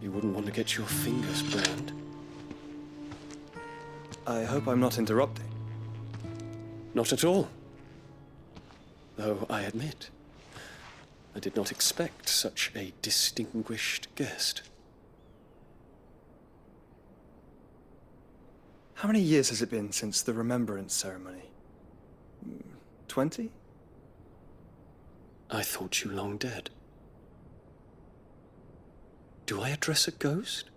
You wouldn't want to get your fingers burned. I hope I'm not interrupting. Not at all. Though I admit, I did not expect such a distinguished guest. How many years has it been since the remembrance ceremony? 20? I thought you long dead. Do I address a ghost?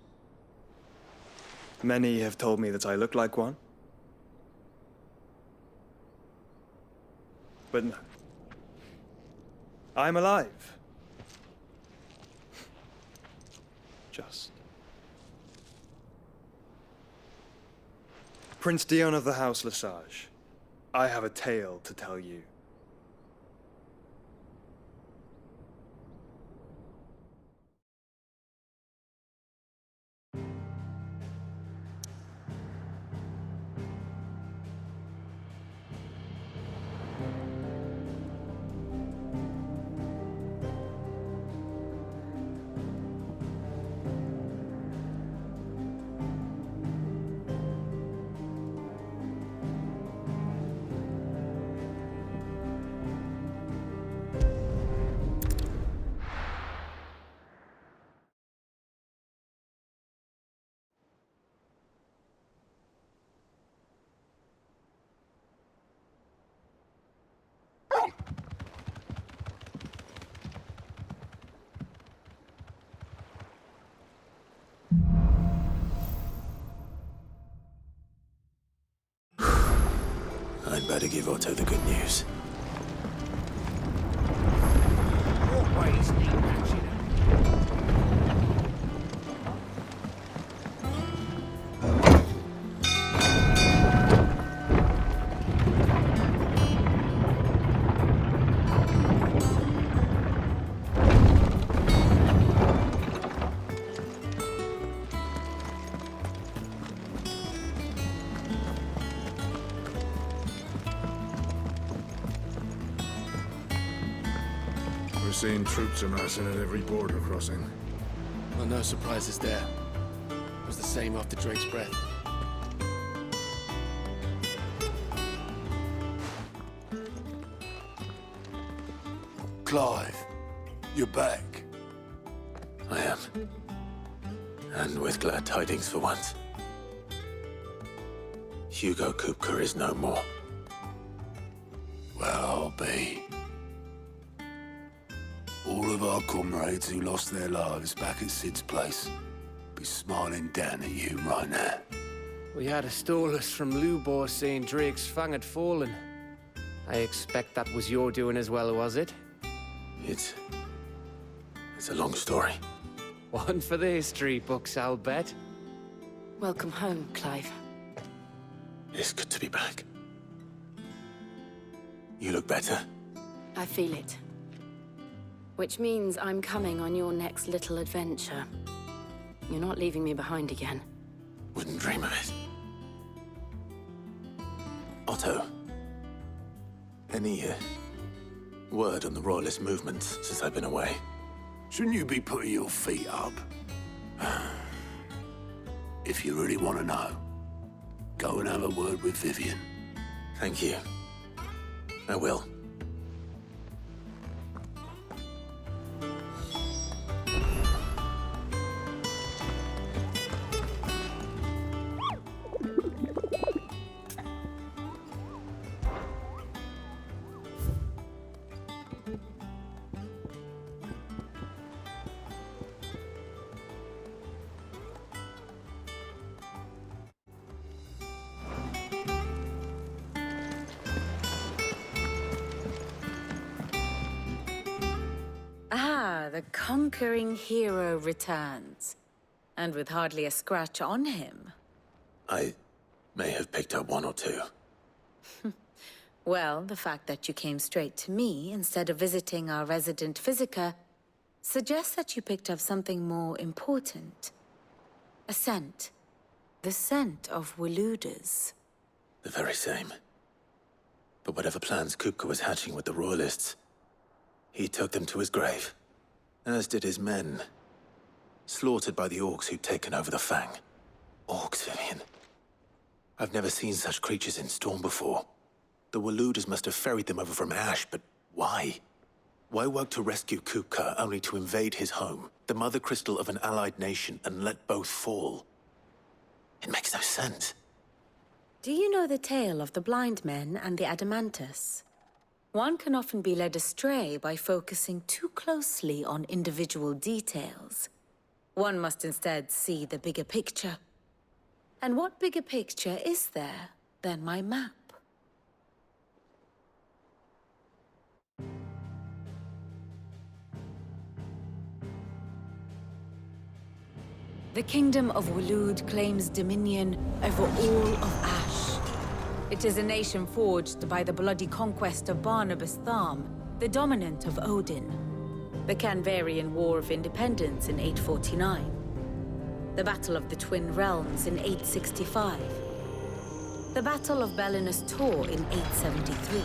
Many have told me that I look like one. But no. I'm alive. Just. Prince Dion of the House Lesage, I have a tale to tell you. I'd better give Otto the good news. Always need matching. We're seeing troops amassing at every border crossing. Well, no surprises there. It was the same after Drake's breath. Clive, you're back. I am. And with glad tidings for once. Hugo Kupka is no more. Well, I'll be. All of our comrades who lost their lives back at Sid's place be smiling down at you right now. We had a stolus from Lubor saying Drake's fang had fallen. I expect that was your doing as well, was it? It's a long story. One for the history books, I'll bet. Welcome home, Clive. It's good to be back. You look better. I feel it. Which means I'm coming on your next little adventure. You're not leaving me behind again. Wouldn't dream of it. Otto, any word on the Royalist movement since I've been away? Shouldn't you be putting your feet up? If you really want to know, go and have a word with Vivian. Thank you. I will. Ah, the conquering hero returns. And with hardly a scratch on him. I may have picked up one or two. Well, the fact that you came straight to me instead of visiting our resident physiker suggests that you picked up something more important. A scent. The scent of Waludas. The very same. But whatever plans Kupka was hatching with the Royalists, he took them to his grave, as did his men. slaughtered by the orcs who'd taken over the Fang. Orcs, Vivian. I've never seen such creatures in Storm before. The Waluders must have ferried them over from Ash, but why? Why work to rescue Kupka only to invade his home, the mother crystal of an allied nation, and let both fall? It makes no sense. Do you know the tale of the blind men and the Adamantus? One can often be led astray by focusing too closely on individual details. One must instead see the bigger picture. And what bigger picture is there than my map? The Kingdom of Waloed claims dominion over all of Ash. It is a nation forged by the bloody conquest of Barnabas Tharm, the dominant of Odin. The Canvarian War of Independence in 849. The Battle of the Twin Realms in 865. The Battle of Belinus Tor in 873.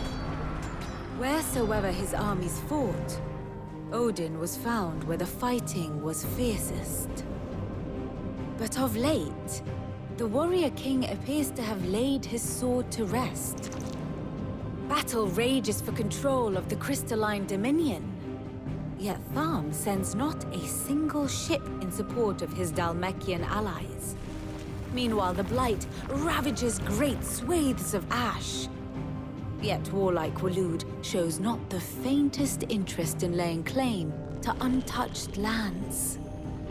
Wheresoever his armies fought, Odin was found where the fighting was fiercest. But of late, the warrior king appears to have laid his sword to rest. Battle rages for control of the crystalline dominion. Yet Tharm sends not a single ship in support of his Dhalmekian allies. Meanwhile, the Blight ravages great swathes of Ash. Yet warlike Waloed shows not the faintest interest in laying claim to untouched lands.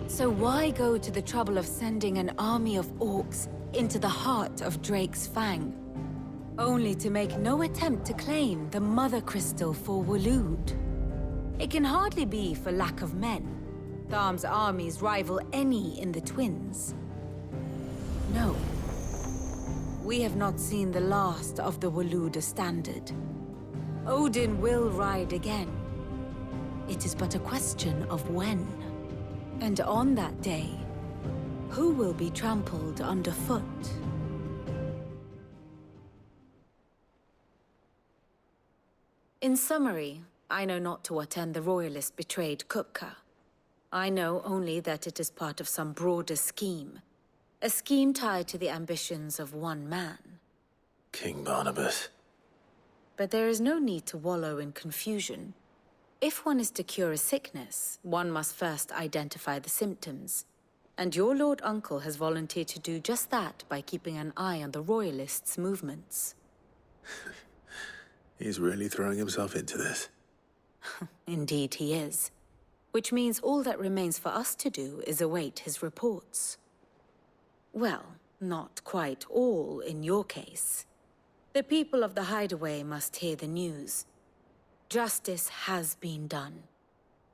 So why go to the trouble of sending an army of orcs into the heart of Drake's Fang, only to make no attempt to claim the Mother Crystal for Waloed? It can hardly be for lack of men. Tharm's armies rival any in the Twins. No. We have not seen the last of the Waloed standard. Odin will ride again. It is but a question of when. And on that day, who will be trampled underfoot? In summary, I know not to what end the Royalist betrayed Kupka. I know only that it is part of some broader scheme. A scheme tied to the ambitions of one man. King Barnabas. But there is no need to wallow in confusion. If one is to cure a sickness, one must first identify the symptoms. And your Lord Uncle has volunteered to do just that by keeping an eye on the Royalists' movements. He's really throwing himself into this. Indeed he is. Which means all that remains for us to do is await his reports. Well, not quite all in your case. The people of the Hideaway must hear the news. Justice has been done.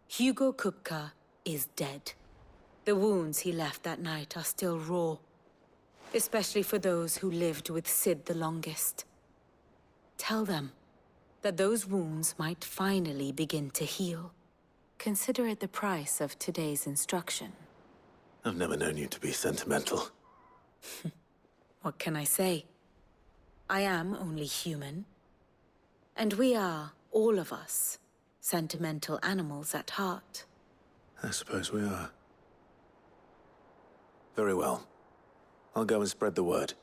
Hugo Kupka is dead. The wounds he left that night are still raw, especially for those who lived with Sid the longest. Tell them that those wounds might finally begin to heal. Consider it the price of today's instruction. I've never known you to be sentimental. What can I say? I am only human. And we are, all of us, sentimental animals at heart. I suppose we are. Very well. I'll go and spread the word.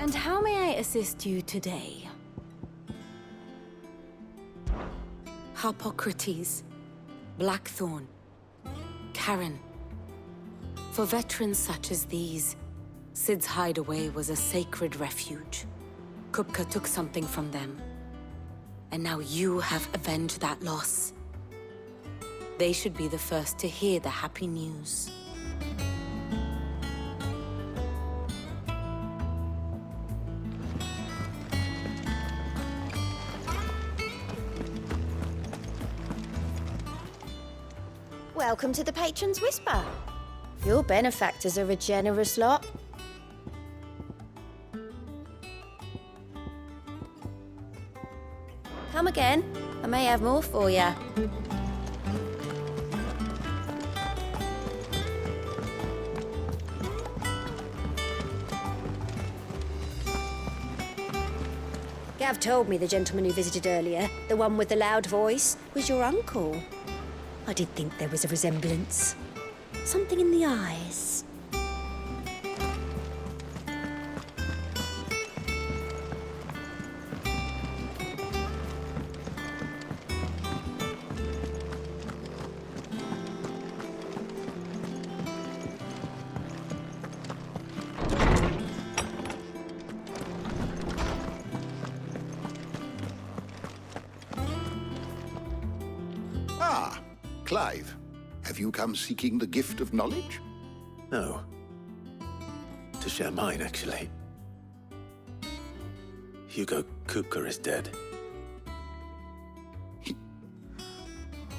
And how may I assist you today? Harpocrates, Blackthorn, Karen. For veterans such as these, Sid's Hideaway was a sacred refuge. Kupka took something from them. And now you have avenged that loss. They should be the first to hear the happy news. Welcome to the Patron's Whisper. Your benefactors are a generous lot. Come again. I may have more for you. Gav told me the gentleman who visited earlier, the one with the loud voice, was your uncle. I did think there was a resemblance. Something in the eyes. Ah, Clive. Have you come seeking the gift of knowledge? No. To share mine, actually. Hugo Kupka is dead.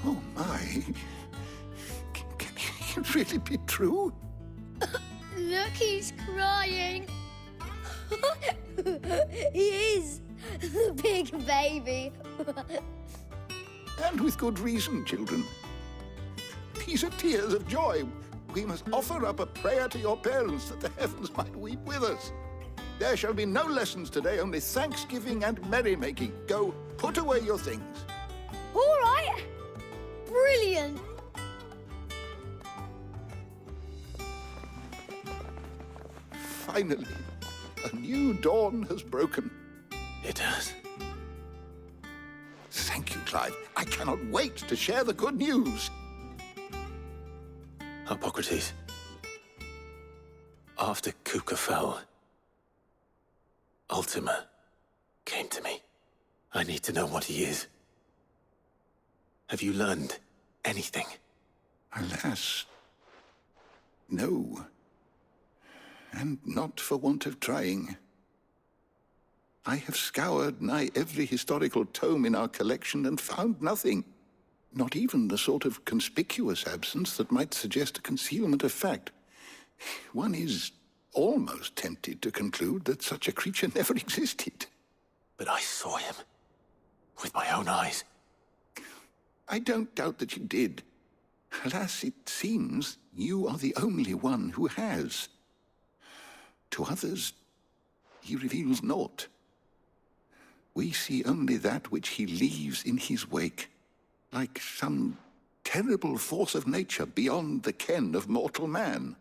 Oh, my. Can it really be true? Look, he's crying. He is. Big baby. And with good reason, children. These are tears of joy. We must offer up a prayer to your parents that the heavens might weep with us. There shall be no lessons today, only thanksgiving and merrymaking. Go, put away your things. All right. Brilliant. Finally, a new dawn has broken. It has. Thank you, Clive. I cannot wait to share the good news. Hippocrates. After Kupka fell, Ultima came to me. I need to know what he is. Have you learned anything? Alas, no. And not for want of trying. I have scoured nigh every historical tome in our collection and found nothing. Not even the sort of conspicuous absence that might suggest a concealment of fact. One is almost tempted to conclude that such a creature never existed. But I saw him. With my own eyes. I don't doubt that you did. Alas, it seems you are the only one who has. To others, he reveals naught. We see only that which he leaves in his wake, like some terrible force of nature beyond the ken of mortal man.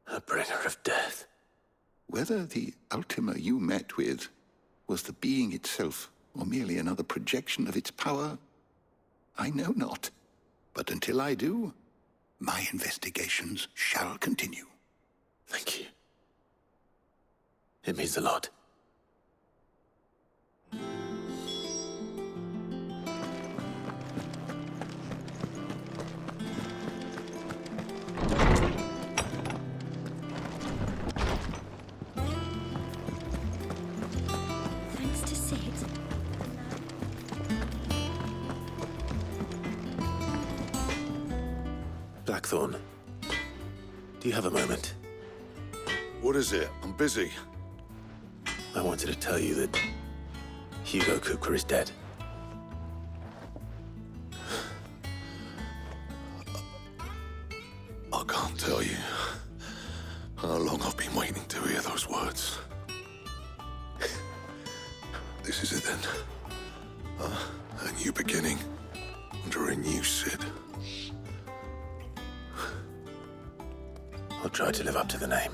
A bringer of death. Whether the Ultima you met with was the being itself, or merely another projection of its power, I know not. But until I do, my investigations shall continue. Thank you. It means a lot. Thanks to Sid. Blackthorn, do you have a moment? What is it? I'm busy. I wanted to tell you that Hugo Kupka is dead. I can't tell you how long I've been waiting to hear those words. This is it then. A new beginning under a new Sid. I'll try to live up to the name.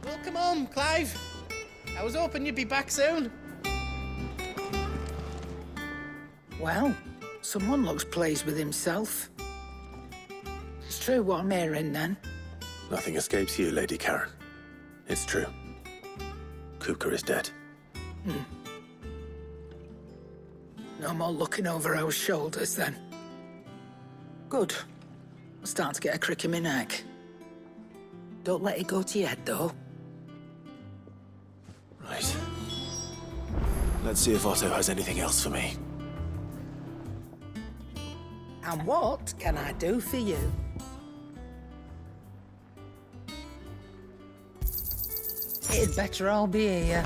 Welcome home, Clive. I was hoping you'd be back soon. Well, someone looks pleased with himself. It's true what I'm hearing, then. Nothing escapes you, Lady Karen. It's true. Kupka is dead. No more looking over our shoulders, then. Good. I'm starting to get a crick in my neck. Don't let it go to your head, though. Right. Let's see if Otto has anything else for me. And what can I do for you? It'd better all be here.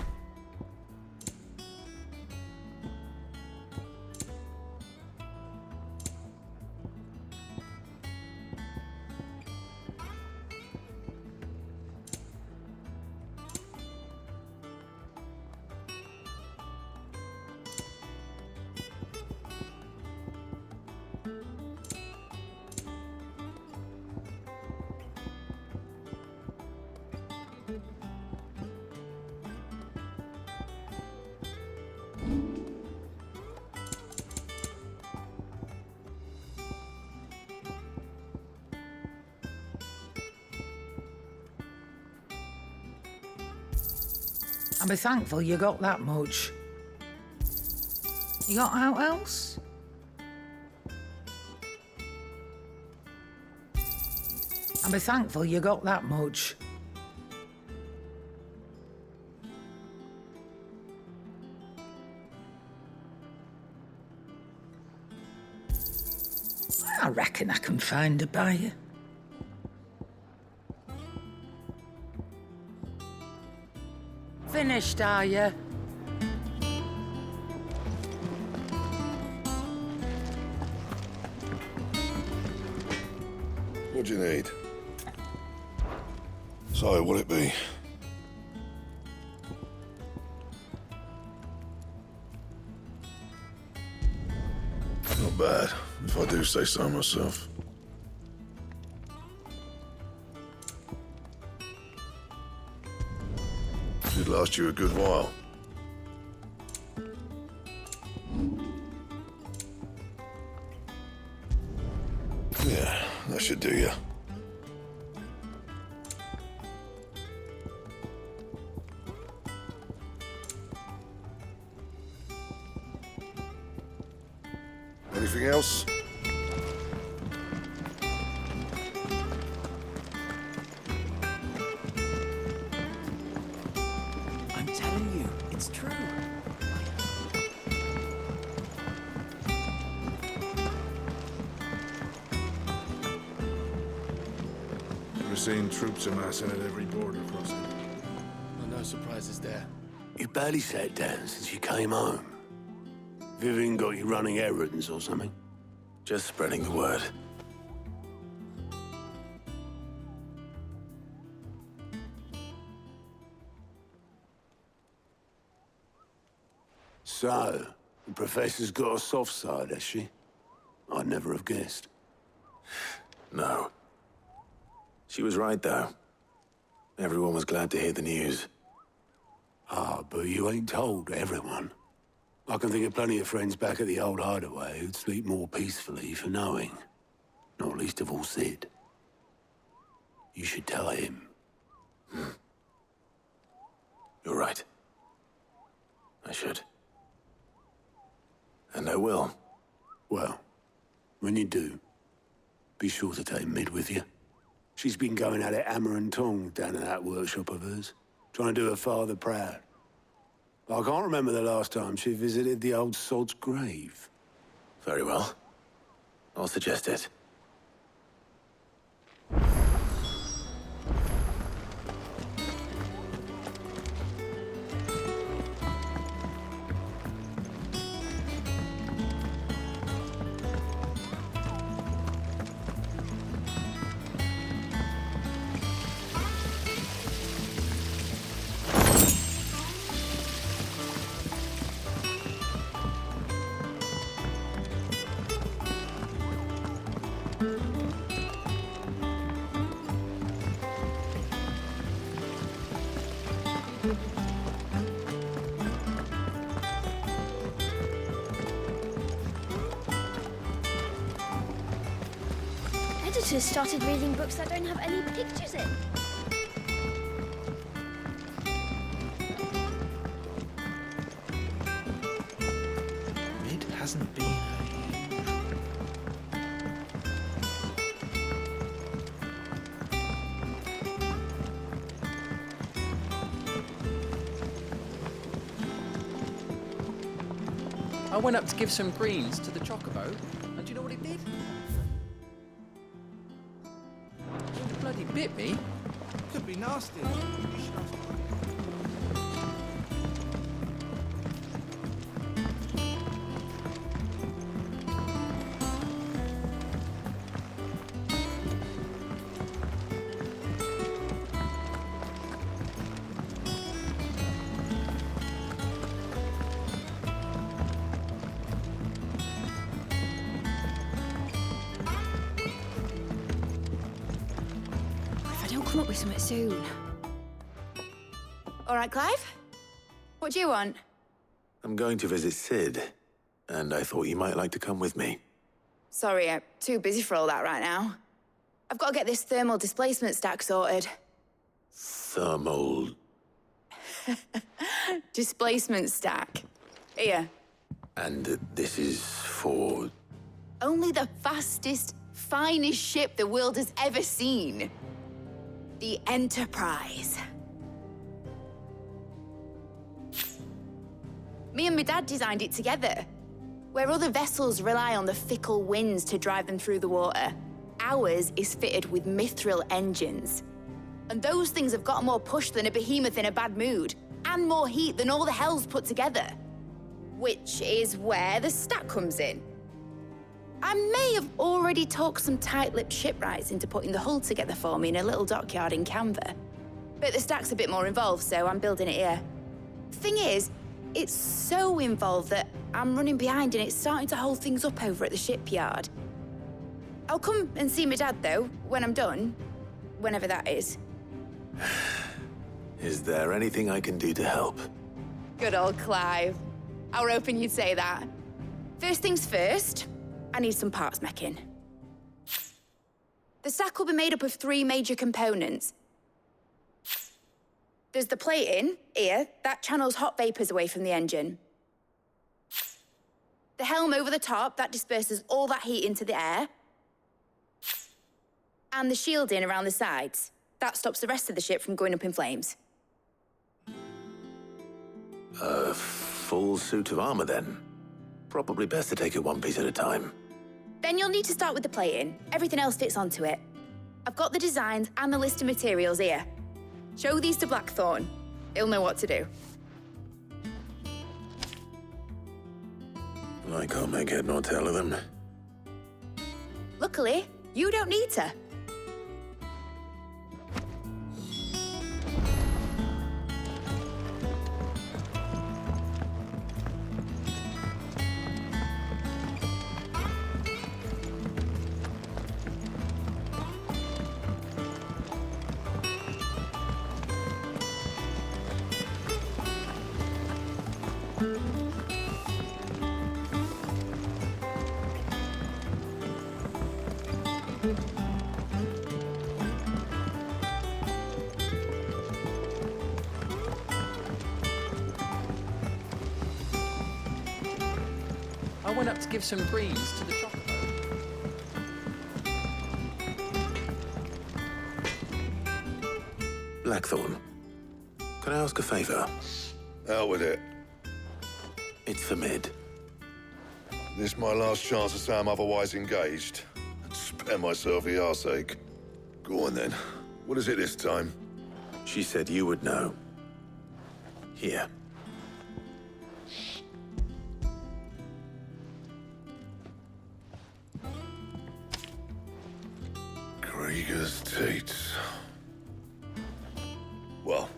I'll be thankful you got that much. You got out else? I'll be thankful you got that much. I reckon I can find a buyer. Finished, are you? What do you need? So, what'll it be? Not bad, if I do say so myself. Should last you a good while. Yeah, that should do you. Anything else? I'm telling you, it's true. We're seeing troops amassing at every border crossing. Oh, no surprises there. You barely sat down since you came home. Vivian got you running errands or something? Just spreading the word. So, the Professor's got a soft side, has she? I'd never have guessed. No. She was right, though. Everyone was glad to hear the news. Ah, but you ain't told everyone. I can think of plenty of friends back at the old hideaway who'd sleep more peacefully for knowing. Not least of all Sid. You should tell him. You're right. I should. And I will. Well, when you do, be sure to take Mid with you. She's been going at it hammer and tong down in that workshop of hers, trying to do her father proud. I can't remember the last time she visited the old sod's grave. Very well. I'll suggest it. Editors started reading books that don't have any pictures in. Mid hasn't been I went up to give some greens to the chocobo, and do you know what it did? It bloody bit me. Could be nasty. You should ask. Come up with something soon. All right, Clive? What do you want? I'm going to visit Sid, and I thought you might like to come with me. Sorry, I'm too busy for all that right now. I've got to get this thermal displacement stack sorted. Thermal... Displacement stack. Here. And this is for... Only the fastest, finest ship the world has ever seen. The Enterprise. Me and my dad designed it together. Where other vessels rely on the fickle winds to drive them through the water, ours is fitted with mithril engines. And those things have got more push than a behemoth in a bad mood, and more heat than all the hells put together. Which is where the stack comes in. I may have already talked some tight-lipped shipwrights into putting the hull together for me in a little dockyard in Canva. But the stack's a bit more involved, so I'm building it here. Thing is, it's so involved that I'm running behind and it's starting to hold things up over at the shipyard. I'll come and see my dad, though, when I'm done. Whenever that is. Is there anything I can do to help? Good old Clive. I were hoping you'd say that. First things first, I need some parts meching. The stack will be made up of 3 major components. There's the plating, here, that channels hot vapors away from the engine. The helm over the top, that disperses all that heat into the air. And the shielding around the sides. That stops the rest of the ship from going up in flames. A full suit of armor, then. Probably best to take it one piece at a time. Then you'll need to start with the plating. Everything else fits onto it. I've got the designs and the list of materials here. Show these to Blackthorn. He'll know what to do. I can't make head nor tail of them. Luckily, you don't need to. I went up to give some greens to the chocobo. Blackthorn, can I ask a favor? Out with it. It's for Mid. This my last chance to say I'm otherwise engaged. And spare myself the arseache. Go on then. What is it this time? She said you would know. Here. Krieger's Tates. Well,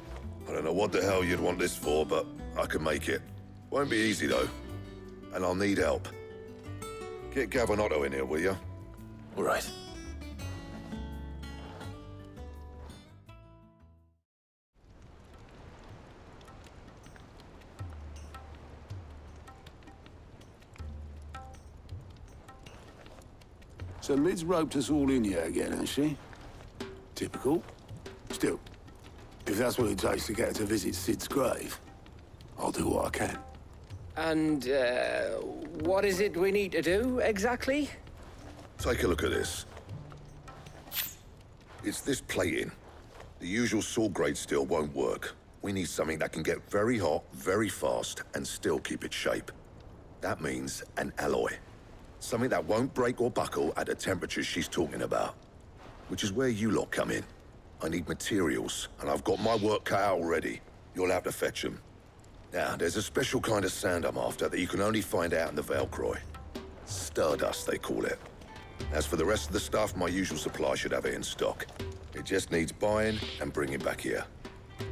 I don't know what the hell you'd want this for, but I can make it. Won't be easy, though. And I'll need help. Get Gavin-Otto in here, will you? All right. So Mid's roped us all in here again, has she? Typical. Still, if that's what it takes to get her to visit Sid's grave, I'll do what I can. And, what is it we need to do, exactly? Take a look at this. It's this plating. The usual saw grade steel won't work. We need something that can get very hot, very fast, and still keep its shape. That means an alloy. Something that won't break or buckle at the temperatures she's talking about. Which is where you lot come in. I need materials, and I've got my work cut out already. You'll have to fetch them. Now, there's a special kind of sand I'm after that you can only find out in the Velcroy. Stardust, they call it. As for the rest of the stuff, my usual supply should have it in stock. It just needs buying and bringing back here.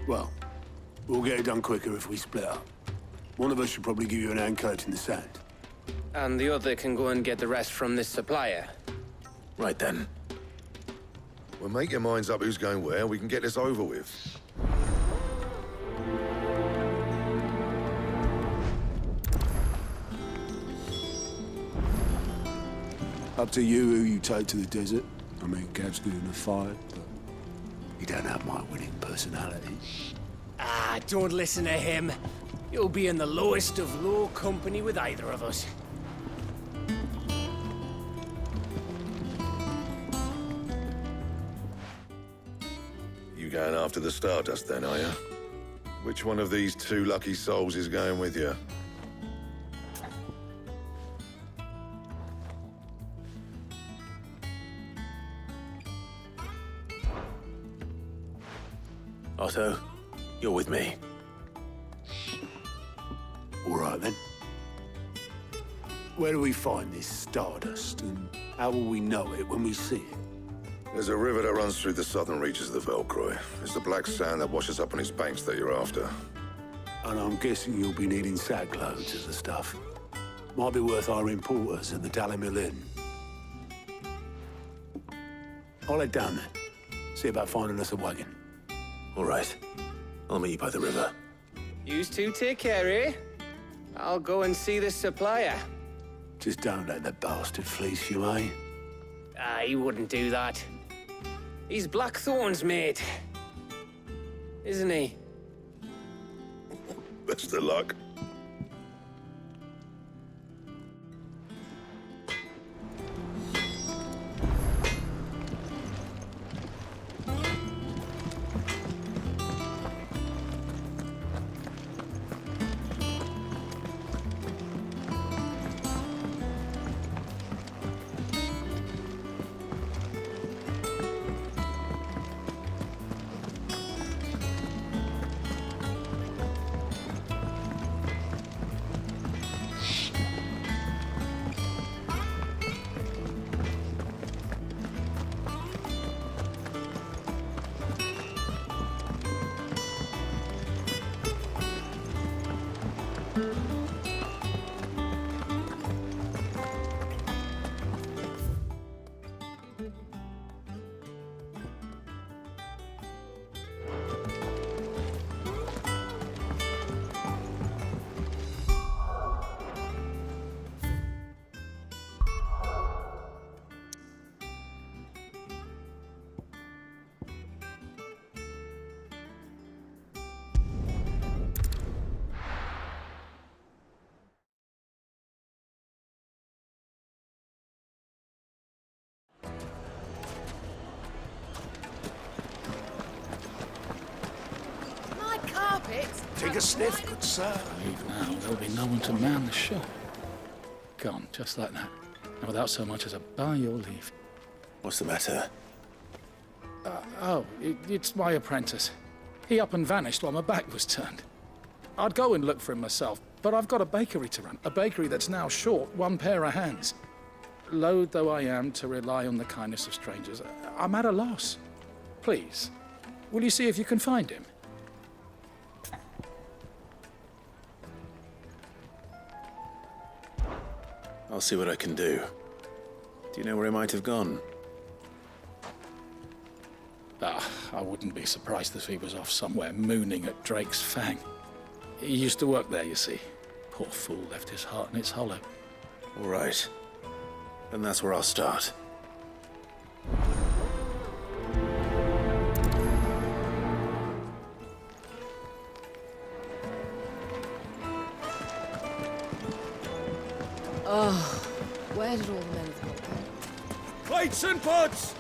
Well, we'll get it done quicker if we split up. One of us should probably give you an hand coat in the sand. And the other can go and get the rest from this supplier. Right then. Well, make your minds up who's going where, we can get this over with. Up to you who you take to the desert. I mean, Gav's good in a fight, but he don't have my winning personality. Ah, don't listen to him. You'll be in the lowest of low company with either of us. You going after the Stardust then, are you? Which one of these two lucky souls is going with you? Otto, you're with me. All right, then. Where do we find this Stardust, and how will we know it when we see it? There's a river that runs through the southern reaches of the Velcroy. It's the black sand that washes up on its banks that you're after. And I'm guessing you'll be needing sack loads of the stuff. Might be worth hiring porters at the Dalimil Inn. I'll head down there. See about finding us a wagon. All right. I'll meet you by the river. Yous two take care, eh? I'll go and see the supplier. Just don't let the bastard fleece you, eh? Ah, he wouldn't do that. He's Blackthorn's mate. Isn't he? Best of luck. Take a sniff, good sir. Leave now, there'll be no one to man the shop. Gone, just like that. And without so much as a by your leave. What's the matter? It's my apprentice. He up and vanished while my back was turned. I'd go and look for him myself, but I've got a bakery to run. A bakery that's now short one pair of hands. Loath though I am to rely on the kindness of strangers, I'm at a loss. Please, will you see if you can find him? I'll see what I can do. Do you know where he might have gone? I wouldn't be surprised if he was off somewhere mooning at Drake's Fang. He used to work there, you see. Poor fool left his heart in its hollow. All right. Then that's where I'll start. Oh, where did all the men go? Plates and pots!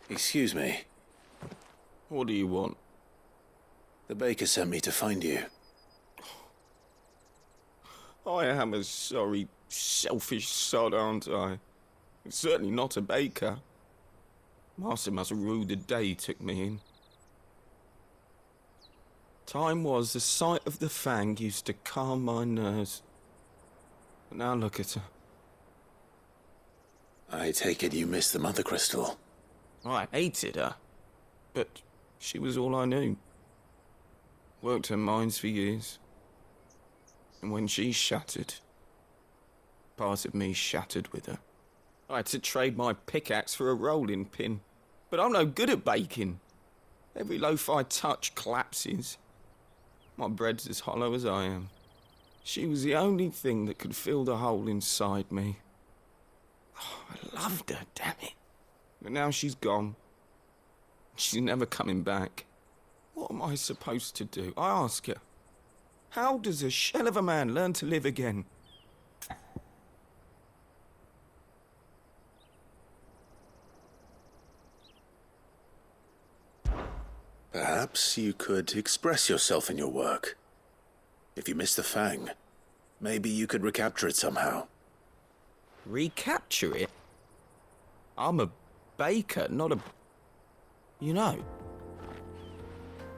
Excuse me. What do you want? The baker sent me to find you. I am a sorry, selfish sod, aren't I? Certainly not a baker. Master must have ruled the day he took me in. Time was the sight of the Fang used to calm my nerves. But now look at her. I take it you missed the Mother Crystal. I hated her, but she was all I knew. Worked her mines for years. And when she shattered, part of me shattered with her. I had to trade my pickaxe for a rolling pin, but I'm no good at baking. Every loaf I touch collapses. My bread's as hollow as I am. She was the only thing that could fill the hole inside me. Oh, I loved her, damn it. But now she's gone. She's never coming back. What am I supposed to do? I ask her. How does a shell of a man learn to live again? Perhaps you could express yourself in your work. If you miss the Fang, maybe you could recapture it somehow. Recapture it? I'm a baker, not a... You know,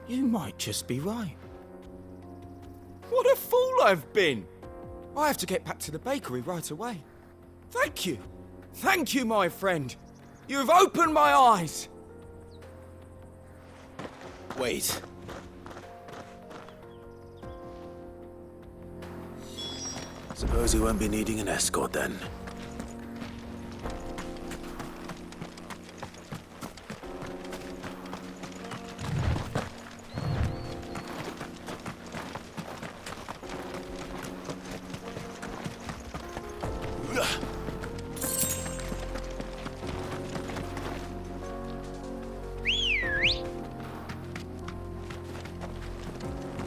you might just be right. What a fool I've been! I have to get back to the bakery right away. Thank you. Thank you, my friend. You've opened my eyes. Wait. Suppose you won't be needing an escort then.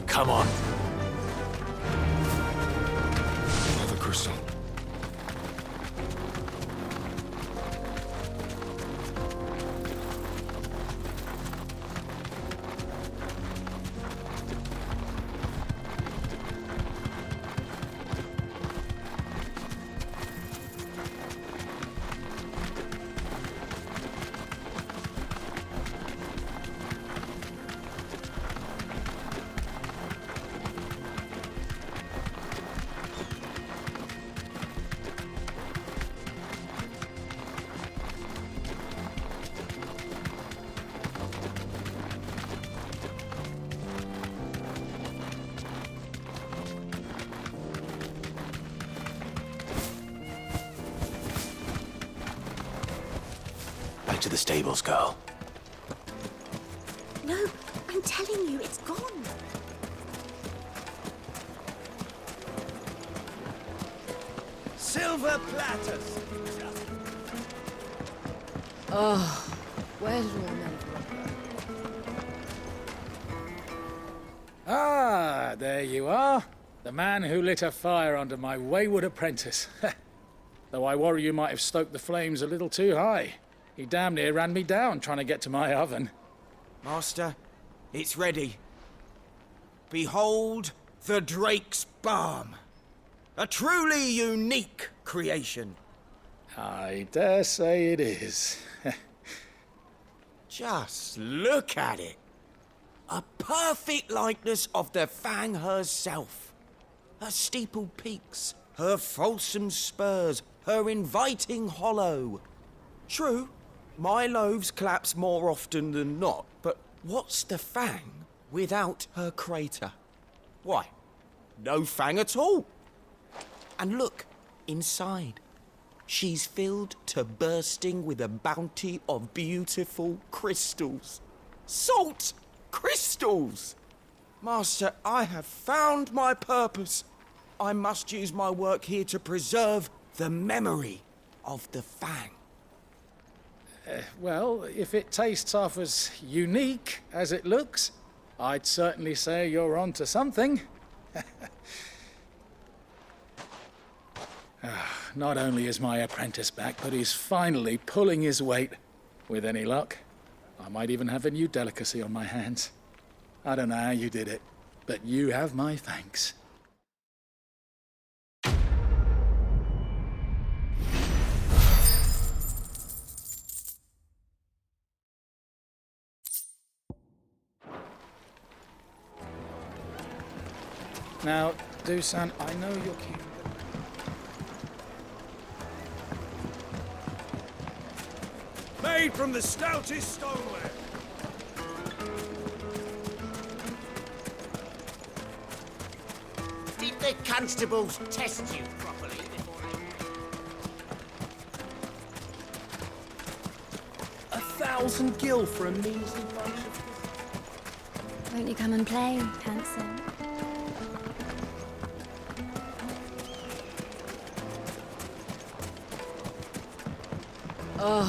Come on. Mother Crystal. Back to the stables, girl. No, I'm telling you, it's gone. Silver platters! Oh, where did all the men go? Ah, there you are. The man who lit a fire under my wayward apprentice. Though I worry you might have stoked the flames a little too high. He damn near ran me down trying to get to my oven. Master, it's ready. Behold the Drake's Balm. A truly unique creation. I dare say it is. Just look at it. A perfect likeness of the Fang herself. Her steepled peaks, her fulsome spurs, her inviting hollow. True, my loaves collapse more often than not, but what's the Fang without her crater? Why, no Fang at all. And look, inside. She's filled to bursting with a bounty of beautiful crystals. Salt crystals! Master, I have found my purpose. I must use my work here to preserve the memory of the Fang. Well, if it tastes half as unique as it looks, I'd certainly say you're on to something. Not only is my apprentice back, but he's finally pulling his weight, with any luck. I might even have a new delicacy on my hands. I don't know how you did it, but you have my thanks. Now, Dusan, I know you're keen. Made from the stoutest stoneware. Did the constables test you properly before 1,000 gil for a measly bunch of... Won't you come and play, handsome? Oh,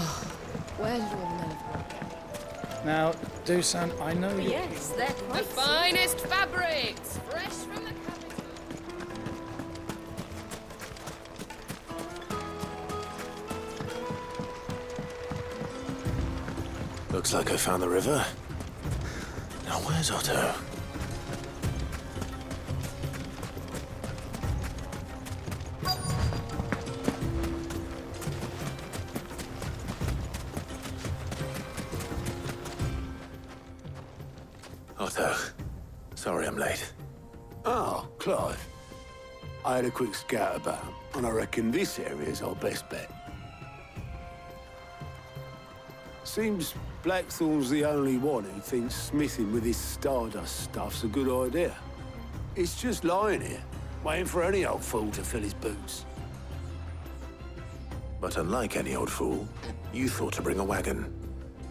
where did all the men go? Now, Dusan, I know you're... Yes, they're quite The finest fabrics, fresh from the capital. Looks like I found the river. Now where's Otto? Otto, sorry I'm late. Oh, Clive. I had a quick scout about, and I reckon this area's our best bet. Seems Blackthorn's the only one who thinks smithing with this Stardust stuff's a good idea. It's just lying here, waiting for any old fool to fill his boots. But unlike any old fool, you thought to bring a wagon.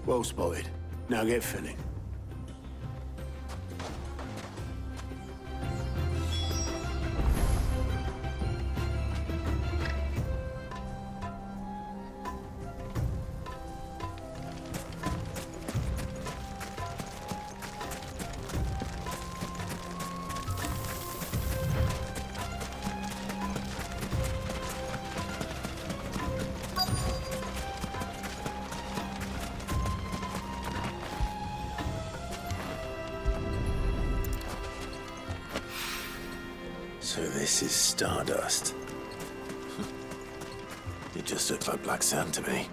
Well spotted. Now get filling. So this is Stardust. It just looks like black sand to me.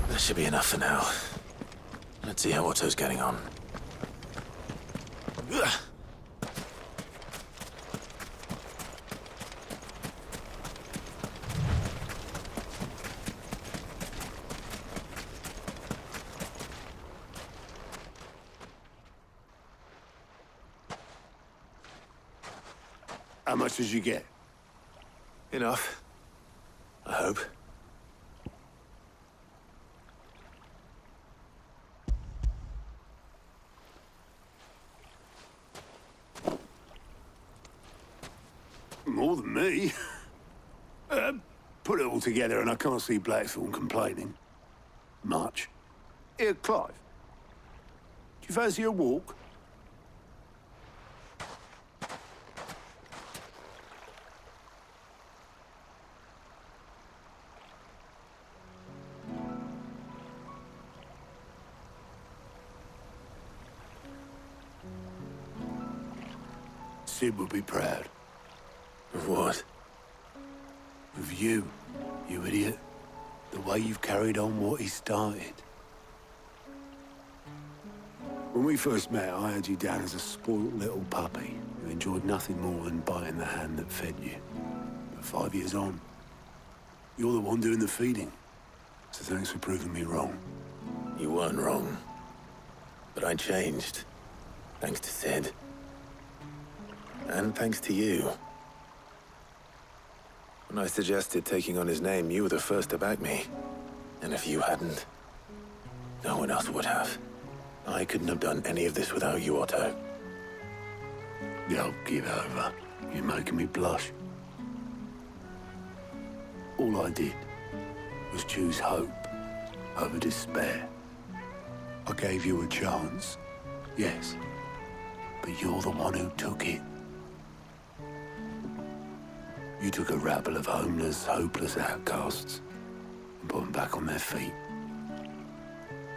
That should be enough for now. Let's see how Otto's getting on. How much did you get? Enough. I hope. More than me. Put it all together and I can't see Blackthorne complaining. Much. Here, Clive. Do you fancy a walk? Sid would be proud. Of what? Of you, you idiot. The way you've carried on what he started. When we first met, I had you down as a spoilt little puppy who enjoyed nothing more than biting the hand that fed you. But 5 years on, you're the one doing the feeding. So thanks for proving me wrong. You weren't wrong. But I changed. Thanks to Sid. And thanks to you. When I suggested taking on his name, you were the first to back me. And if you hadn't, no one else would have. I couldn't have done any of this without you, Otto. Don't give over. You're making me blush. All I did was choose hope over despair. I gave you a chance, yes, but you're the one who took it. You took a rabble of homeless, hopeless outcasts and put them back on their feet.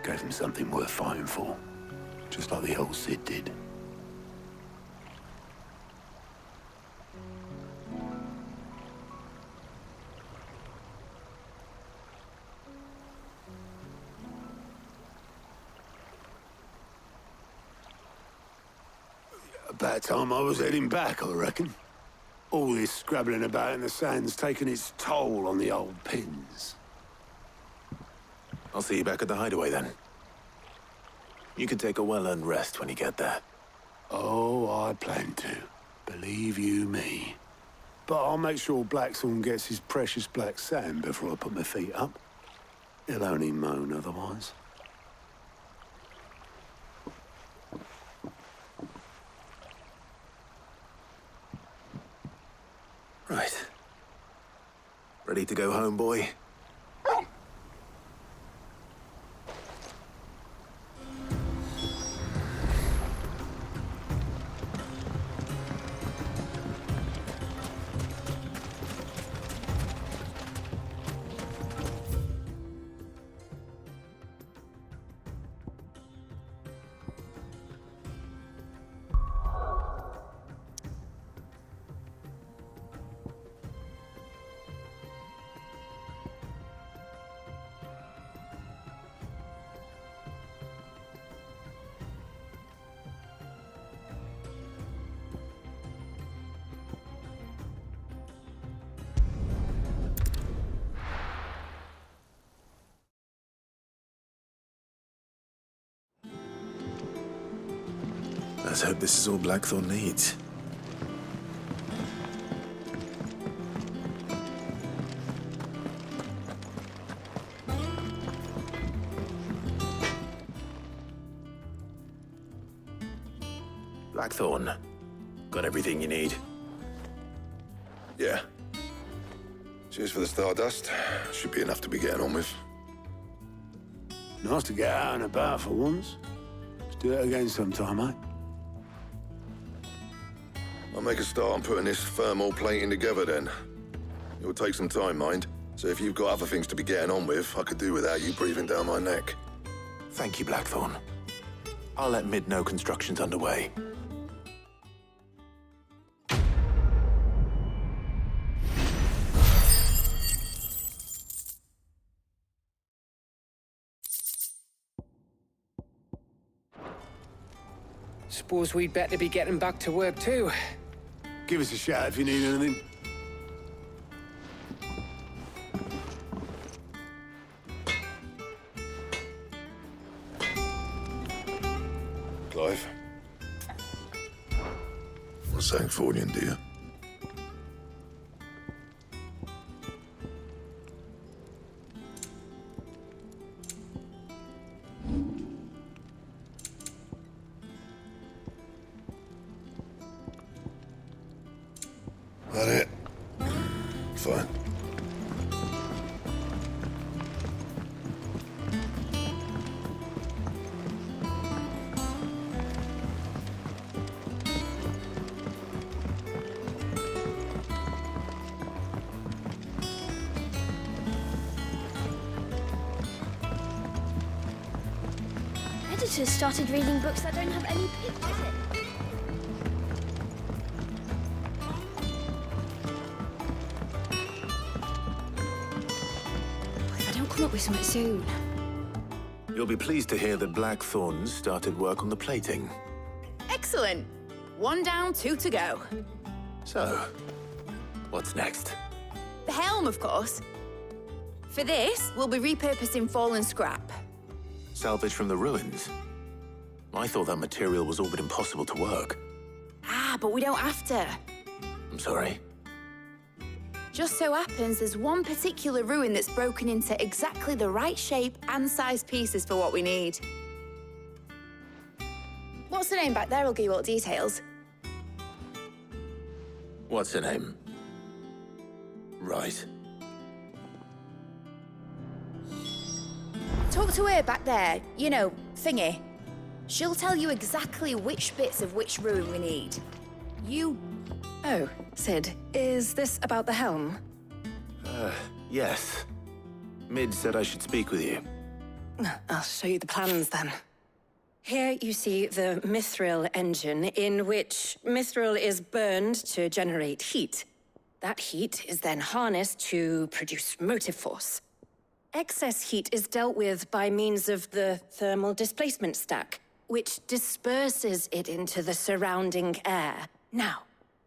Gave them something worth fighting for, just like the old Sid did. About time I was heading back, I reckon. All this scrabbling about in the sand's taken its toll on the old pins. I'll see you back at the hideaway then. You can take a well-earned rest when you get there. Oh, I plan to. Believe you me. But I'll make sure Blackthorne gets his precious black sand before I put my feet up. He'll only moan otherwise. Right. Ready to go home, boy? Let's hope this is all Blackthorne needs. Blackthorne, got everything you need? Yeah. Cheers for the Stardust. Should be enough to be getting on with. Nice to get out and about for once. Let's do it again sometime, eh? I'll make a start on putting this thermal plating together then. It will take some time, mind. So if you've got other things to be getting on with, I could do without you breathing down my neck. Thank you, Blackthorne. I'll let Mid know construction's underway. Suppose we'd better be getting back to work too. Give us a shout if you need anything. Clive? What's that for you, dear? That it? editors started reading books that don't have any pictures in. If I don't come up with something soon. You'll be pleased to hear that Blackthorn's started work on the plating. Excellent. 1 down, 2 to go. So, what's next? The helm, of course. For this, we'll be repurposing fallen scrap. Salvage from the ruins? I thought that material was all but impossible to work. Ah, but we don't have to. I'm sorry. Just so happens there's one particular ruin that's broken into exactly the right shape and size pieces for what we need. What's the name back there? I'll give you all the details. What's her name? Right. Talk to her back there. You know, thingy. She'll tell you exactly which bits of which ruin we need. You... Oh, Sid, is this about the helm? Yes. Mid said I should speak with you. I'll show you the plans then. Here you see the mithril engine, in which mithril is burned to generate heat. That heat is then harnessed to produce motive force. Excess heat is dealt with by means of the thermal displacement stack, which disperses it into the surrounding air. Now,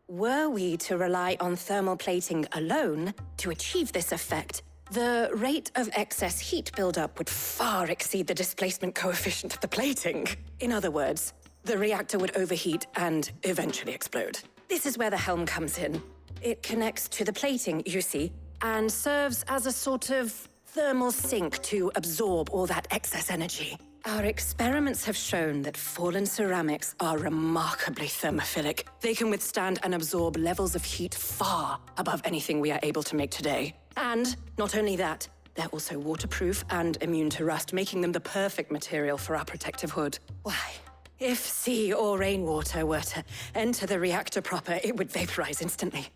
were we to rely on thermal plating alone to achieve this effect, the rate of excess heat buildup would far exceed the displacement coefficient of the plating. In other words, the reactor would overheat and eventually explode. This is where the helm comes in. It connects to the plating, you see, and serves as a sort of thermal sink to absorb all that excess energy. Our experiments have shown that fallen ceramics are remarkably thermophilic. They can withstand and absorb levels of heat far above anything we are able to make today. And not only that, they're also waterproof and immune to rust, making them the perfect material for our protective hood. Why, if sea or rainwater were to enter the reactor proper, it would vaporize instantly.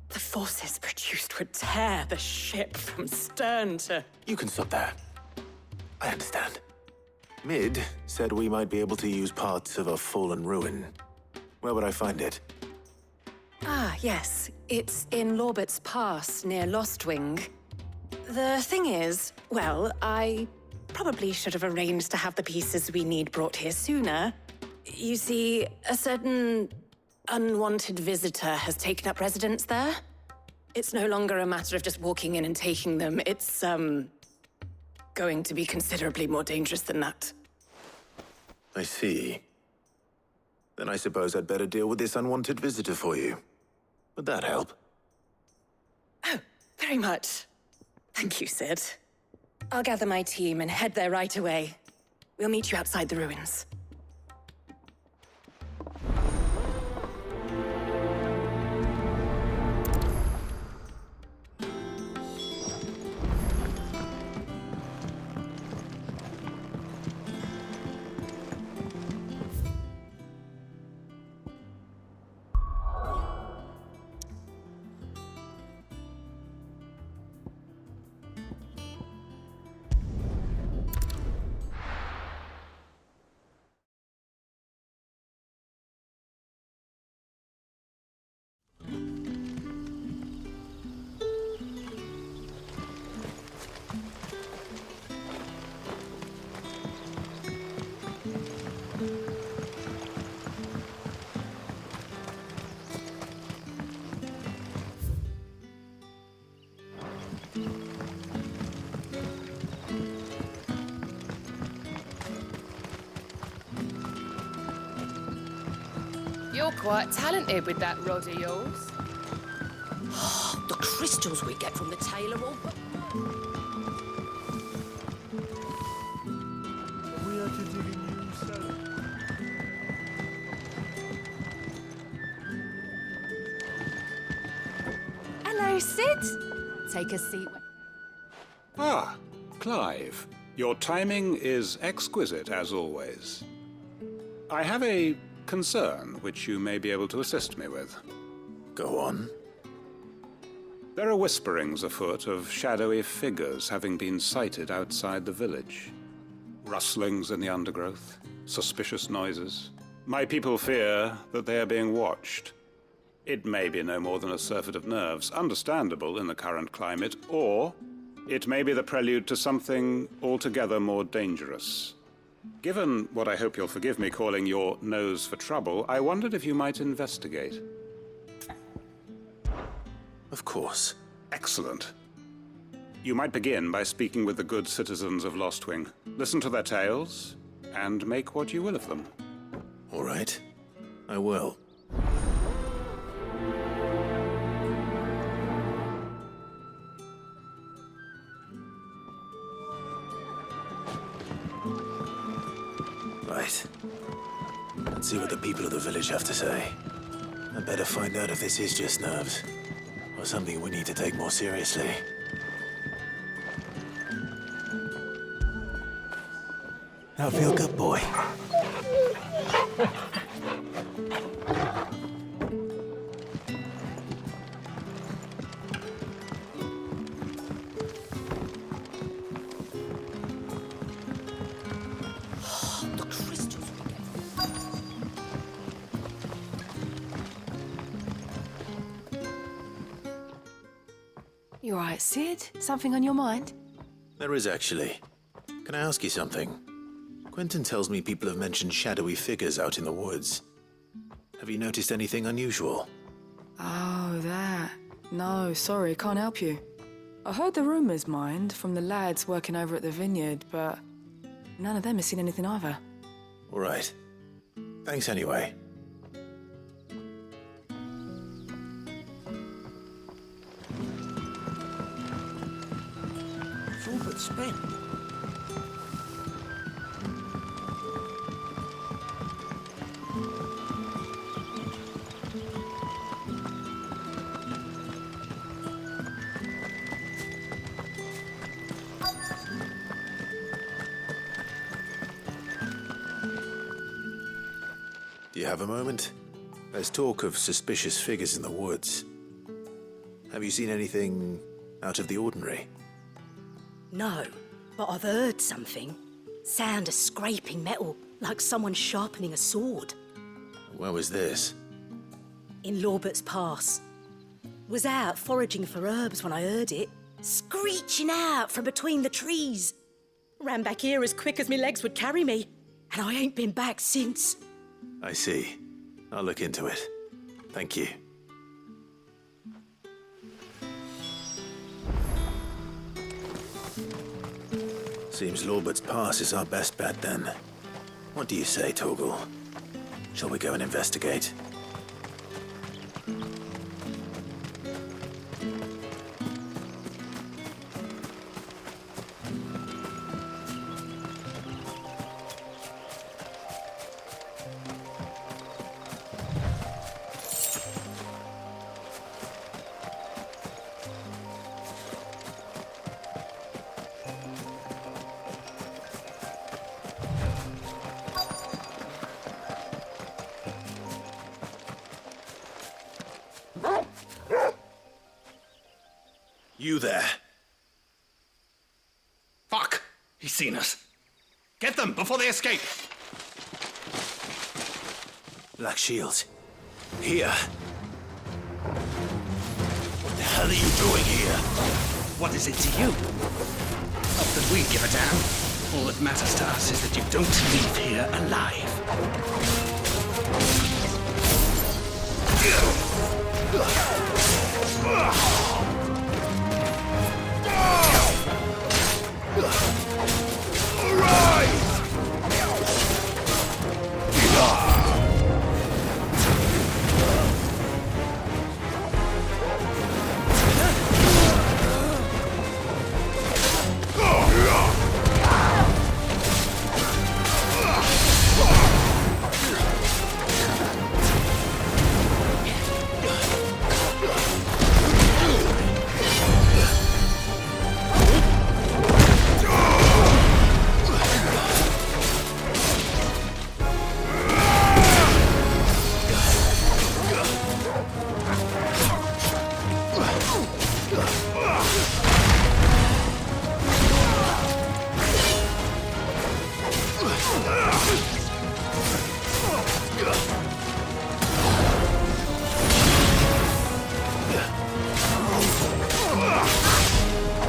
The forces produced would tear the ship from stern to... You can stop there. I understand. Mid said we might be able to use parts of a fallen ruin. Where would I find it? Ah, yes. It's in Lorbert's Pass, near Lostwing. The thing is, well, I probably should have arranged to have the pieces we need brought here sooner. You see, a certain unwanted visitor has taken up residence there. It's no longer a matter of just walking in and taking them. It's, going to be considerably more dangerous than that. I see. Then I suppose I'd better deal with this unwanted visitor for you. Would that help? Oh, very much. Thank you, Sid. I'll gather my team and head there right away. We'll meet you outside the ruins. You're quite talented with that rod of yours. The crystals we get from the tailor will... We are to dig a new cellar. Hello, Sid. Take a seat. Ah, Clive. Your timing is exquisite, as always. I have a concern which you may be able to assist me with. Go on. There are whisperings afoot of shadowy figures having been sighted outside the village. Rustlings in the undergrowth, suspicious noises. My people fear that they are being watched. It may be no more than a surfeit of nerves, understandable in the current climate, or it may be the prelude to something altogether more dangerous. Given what I hope you'll forgive me calling your nose for trouble, I wondered if you might investigate. Of course. Excellent. You might begin by speaking with the good citizens of Lostwing. Listen to their tales, and make what you will of them. All right. I will. Right. Let's see what the people of the village have to say. I'd better find out if this is just nerves, or something we need to take more seriously. Now feel good, boy. The crystals. You all right, Sid? Something on your mind? There is actually. Can I ask you something? Quentin tells me people have mentioned shadowy figures out in the woods. Have you noticed anything unusual? Oh, that. No, sorry, can't help you. I heard the rumours, mind, from the lads working over at the vineyard, but none of them has seen anything either. All right. Thanks anyway. It's all but spent. Do you have a moment? There's talk of suspicious figures in the woods. Have you seen anything out of the ordinary? No, but I've heard something. Sound of scraping metal, like someone sharpening a sword. Where was this? In Lorbert's Pass. Was out foraging for herbs when I heard it, screeching out from between the trees. Ran back here as quick as my legs would carry me, and I ain't been back since. I see. I'll look into it. Thank you. Seems Lorbert's Pass is our best bet then. What do you say, Torgal? Shall we go and investigate? You there. Fuck! He's seen us. Get them before they escape! Black Shields. Here. What the hell are you doing here? What is it to you? Not that we give a damn. All that matters to us is that you don't leave here alive.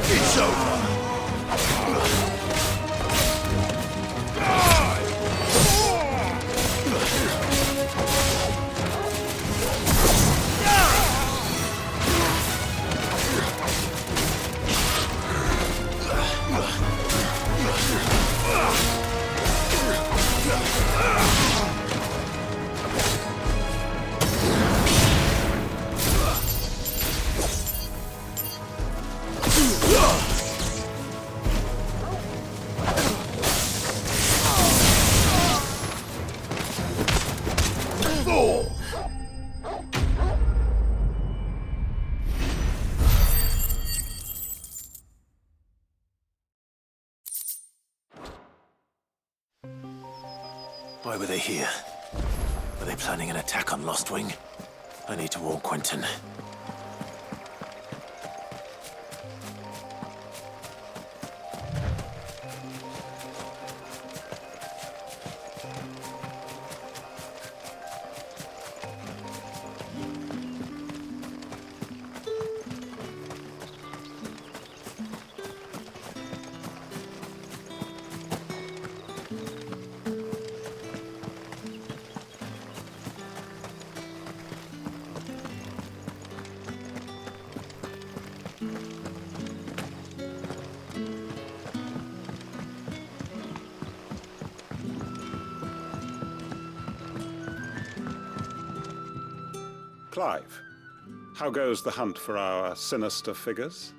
It's over! Why were they here? Were they planning an attack on Lost Wing? I need to warn Quentin. Clive, how goes the hunt for our sinister figures?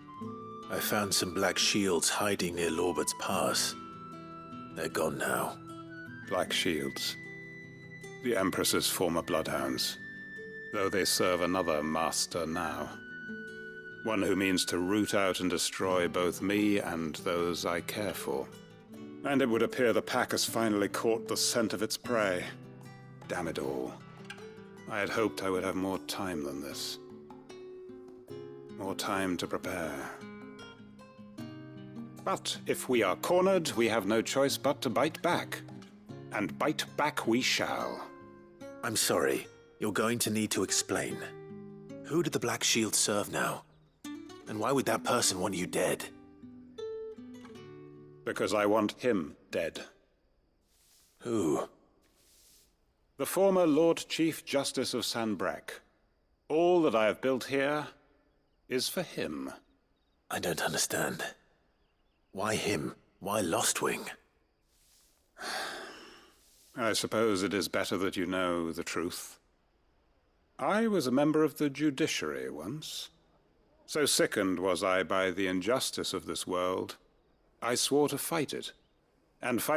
I found some black shields hiding near Lorbert's Pass. They're gone now. Black Shields. The Empress's former bloodhounds. Though they serve another master now. One who means to root out and destroy both me and those I care for. And it would appear the pack has finally caught the scent of its prey. Damn it all. I had hoped I would have more time than this. More time to prepare. But if we are cornered, we have no choice but to bite back. And bite back we shall. I'm sorry. You're going to need to explain. Who did the Black Shield serve now? And why would that person want you dead? Because I want him dead. Who? The former Lord Chief Justice of Sanbreque. All that I have built here is for him. I don't understand. Why him? Why Lost Wing? I suppose it is better that you know the truth. I was a member of the judiciary once. So sickened was I by the injustice of this world, I swore to fight it. And fight